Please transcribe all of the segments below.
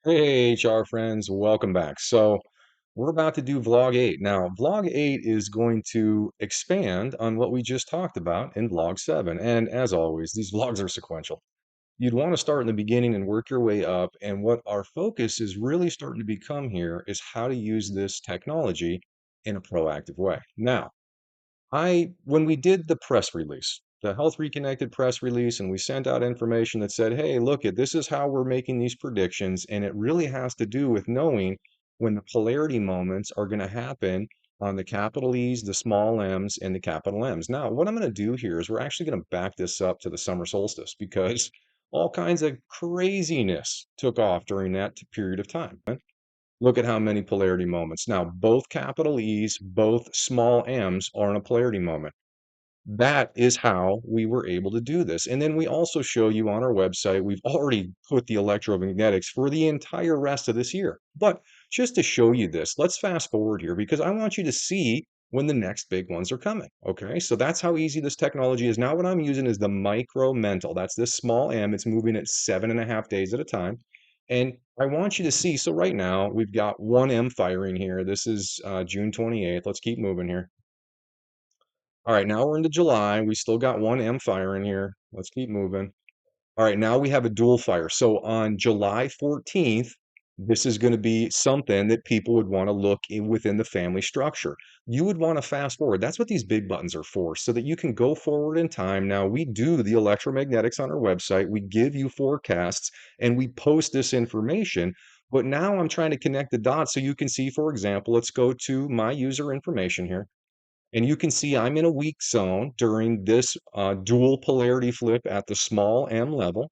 Hey, HR friends, welcome back. So, we're about to do vlog 8. Now, vlog 8 is going to expand on what we just talked about in vlog 7. And as always, these vlogs are sequential. You'd want to start in the beginning and work your way up. And what our focus is really starting to become here is how to use this technology in a proactive way. Now, when we did the press release, the Health Reconnected press release, and we sent out information that said, hey, look, this is how we're making these predictions. And it really has to do with knowing when the polarity moments are going to happen on the capital E's, the small m's, and the capital M's. Now, what I'm going to do here is we're actually going to back this up to the summer solstice because all kinds of craziness took off during that period of time. Look at how many polarity moments. Now, both capital E's, both small m's are in a polarity moment. That is how we were able to do this. And then we also show you on our website, we've already put the electromagnetics for the entire rest of this year. But just to show you this, let's fast forward here because I want you to see when the next big ones are coming. Okay, so that's how easy this technology is. Now, what I'm using is the micro mental. That's this small m. It's moving at 7.5 days at a time. And I want you to see, so right now we've got 1M firing here. This is June 28th. Let's keep moving here. All right, now we're into July. We still got 1M firing here. Let's keep moving. All right, now we have a dual fire. So on July 14th, this is going to be something that people would want to look within the family structure. You would want to fast forward. That's what these big buttons are for, so that you can go forward in time. Now, we do the electromagnetics on our website. We give you forecasts and we post this information. But now I'm trying to connect the dots so you can see, for example, let's go to my user information here. And you can see I'm in a weak zone during this dual polarity flip at the small m level.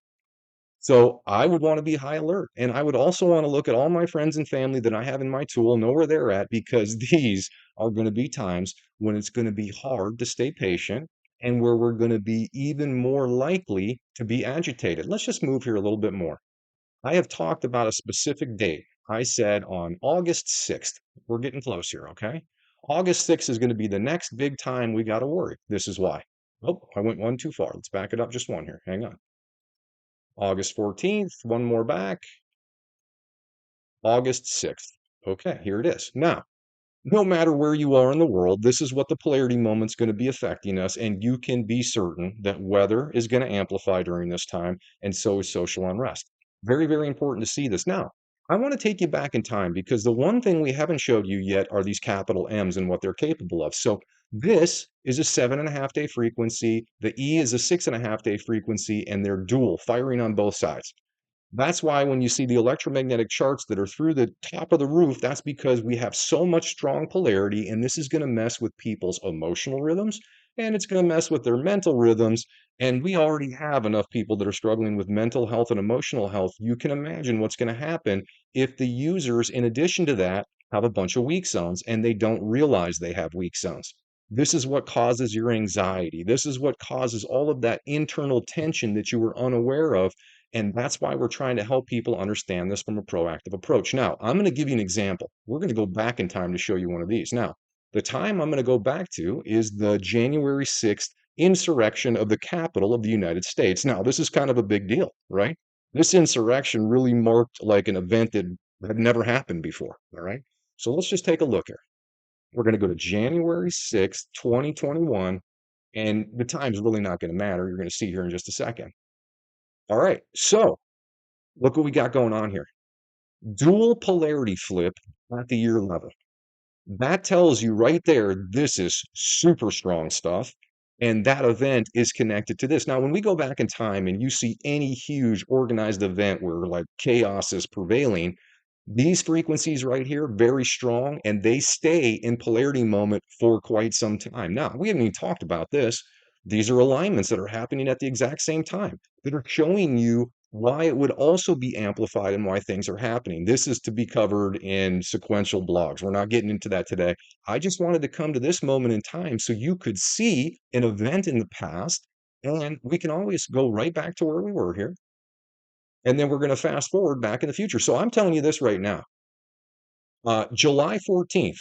So I would want to be high alert. And I would also want to look at all my friends and family that I have in my tool, know where they're at, because these are going to be times when it's going to be hard to stay patient and where we're going to be even more likely to be agitated. Let's just move here a little bit more. I have talked about a specific date. I said on August 6th. We're getting close here, okay? August 6th is going to be the next big time we got to worry. This is why. Oh, I went one too far. Let's back it up just one here. Hang on. August 14th, one more back. August 6th. Okay, here it is. Now, no matter where you are in the world, this is what the polarity moment's going to be affecting us, and you can be certain that weather is going to amplify during this time, and so is social unrest. Very, very important to see this. Now, I want to take you back in time because the one thing we haven't showed you yet are these capital M's and what they're capable of. So this is a 7.5 day frequency. The E is a 6.5 day frequency, and they're dual, firing on both sides. That's why when you see the electromagnetic charts that are through the top of the roof, that's because we have so much strong polarity, and this is going to mess with people's emotional rhythms and it's going to mess with their mental rhythms. And we already have enough people that are struggling with mental health and emotional health. You can imagine what's going to happen if the users, in addition to that, have a bunch of weak zones and they don't realize they have weak zones. This is what causes your anxiety. This is what causes all of that internal tension that you were unaware of, and that's why we're trying to help people understand this from a proactive approach. Now, I'm going to give you an example. We're going to go back in time to show you one of these. Now, the time I'm going to go back to is the January 6th insurrection of the Capitol of the United States. Now, this is kind of a big deal, right? This insurrection really marked like an event that had never happened before, all right? So let's just take a look here. We're going to go to January 6th, 2021, and the time's really not going to matter. You're going to see here in just a second. All right, so look what we got going on here. Dual polarity flip at the year level. That tells you right there, this is super strong stuff. And that event is connected to this. Now, when we go back in time and you see any huge organized event where like chaos is prevailing, these frequencies right here, very strong, and they stay in polarity moment for quite some time. Now, we haven't even talked about this. These are alignments that are happening at the exact same time that are showing you why it would also be amplified and why things are happening. This is to be covered in sequential blogs. We're not getting into that today. I just wanted to come to this moment in time so you could see an event in the past, and we can always go right back to where we were here and then we're going to fast forward back in the future. So I'm telling you this right now. July 14th,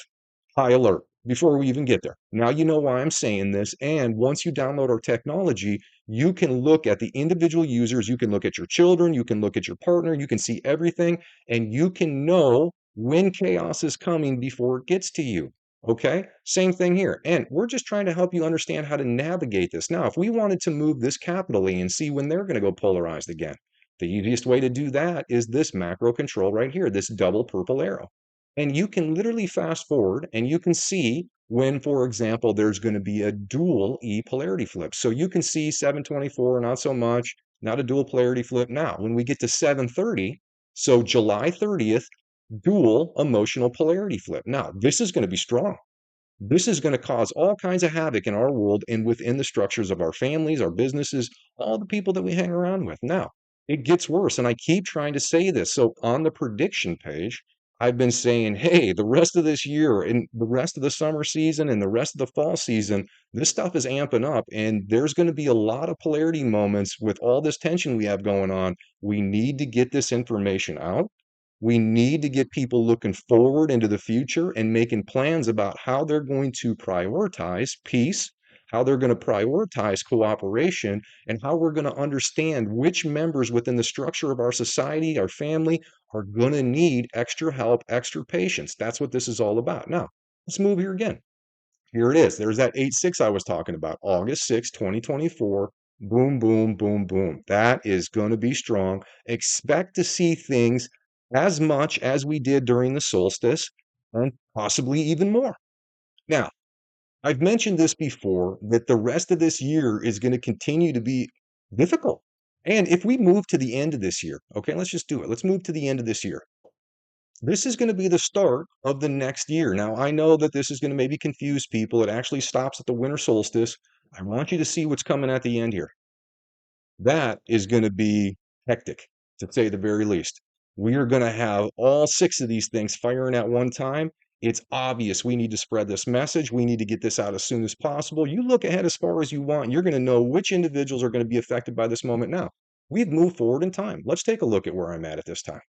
high alert before we even get there. Now you know why I'm saying this. And once you download our technology, you can look at the individual users, you can look at your children, you can look at your partner, you can see everything, and you can know when chaos is coming before it gets to you. Okay, same thing here. And we're just trying to help you understand how to navigate this. Now, if we wanted to move this capitally and see when they're going to go polarized again, the easiest way to do that is this macro control right here, this double purple arrow. And you can literally fast forward and you can see when, for example, there's going to be a dual E polarity flip. So you can see 724, not so much, not a dual polarity flip. Now, when we get to 730, so July 30th, dual emotional polarity flip. Now, this is going to be strong. This is going to cause all kinds of havoc in our world and within the structures of our families, our businesses, all the people that we hang around with. Now, it gets worse. And I keep trying to say this. So on the prediction page, I've been saying, hey, the rest of this year and the rest of the summer season and the rest of the fall season, this stuff is amping up. And there's going to be a lot of polarity moments with all this tension we have going on. We need to get this information out. We need to get people looking forward into the future and making plans about how they're going to prioritize peace, how they're going to prioritize cooperation, and how we're going to understand which members within the structure of our society, our family, are going to need extra help, extra patience. That's what this is all about. Now, let's move here again. Here it is. There's that 8-6 I was talking about. August 6, 2024. Boom, boom, boom, boom. That is going to be strong. Expect to see things as much as we did during the solstice and possibly even more. Now, I've mentioned this before that the rest of this year is going to continue to be difficult. And if we move to the end of this year, okay, let's just do it. Let's move to the end of this year. This is going to be the start of the next year. Now, I know that this is going to maybe confuse people. It actually stops at the winter solstice. I want you to see what's coming at the end here. That is going to be hectic, to say the very least. We are going to have all 6 of these things firing at one time. It's obvious we need to spread this message. We need to get this out as soon as possible. You look ahead as far as you want. You're going to know which individuals are going to be affected by this moment now. We've moved forward in time. Let's take a look at where I'm at this time.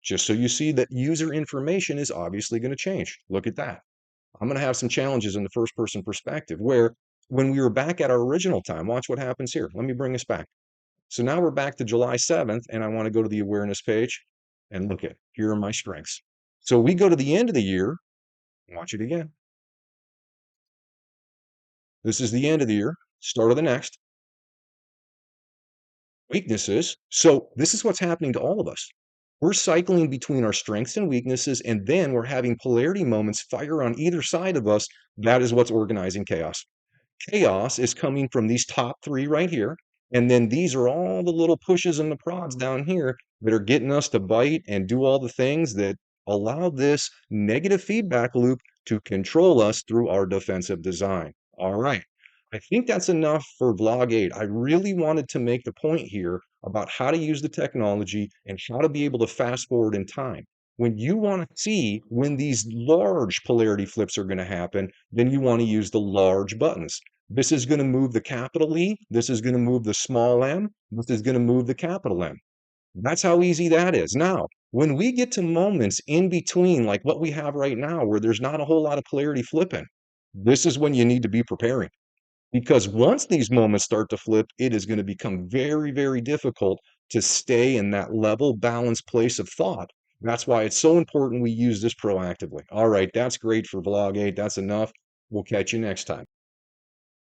Just so you see that user information is obviously going to change. Look at that. I'm going to have some challenges in the first person perspective where when we were back at our original time, watch what happens here. Let me bring us back. So now we're back to July 7th, and I want to go to the awareness page and look at here are my strengths. So we go to the end of the year, watch it again. This is the end of the year, start of the next. Weaknesses. So this is what's happening to all of us. We're cycling between our strengths and weaknesses, and then we're having polarity moments fire on either side of us. That is what's organizing chaos. Chaos is coming from these top 3 right here. And then these are all the little pushes and the prods down here that are getting us to bite and do all the things that allow this negative feedback loop to control us through our defensive design. All right. I think that's enough for vlog 8. I really wanted to make the point here about how to use the technology and how to be able to fast forward in time. When you want to see when these large polarity flips are going to happen, then you want to use the large buttons. This is going to move the capital E. This is going to move the small m. This is going to move the capital M. That's how easy that is. Now, when we get to moments in between, like what we have right now, where there's not a whole lot of polarity flipping, this is when you need to be preparing. Because once these moments start to flip, it is going to become very, very difficult to stay in that level, balanced place of thought. That's why it's so important we use this proactively. All right, that's great for vlog 8. That's enough. We'll catch you next time.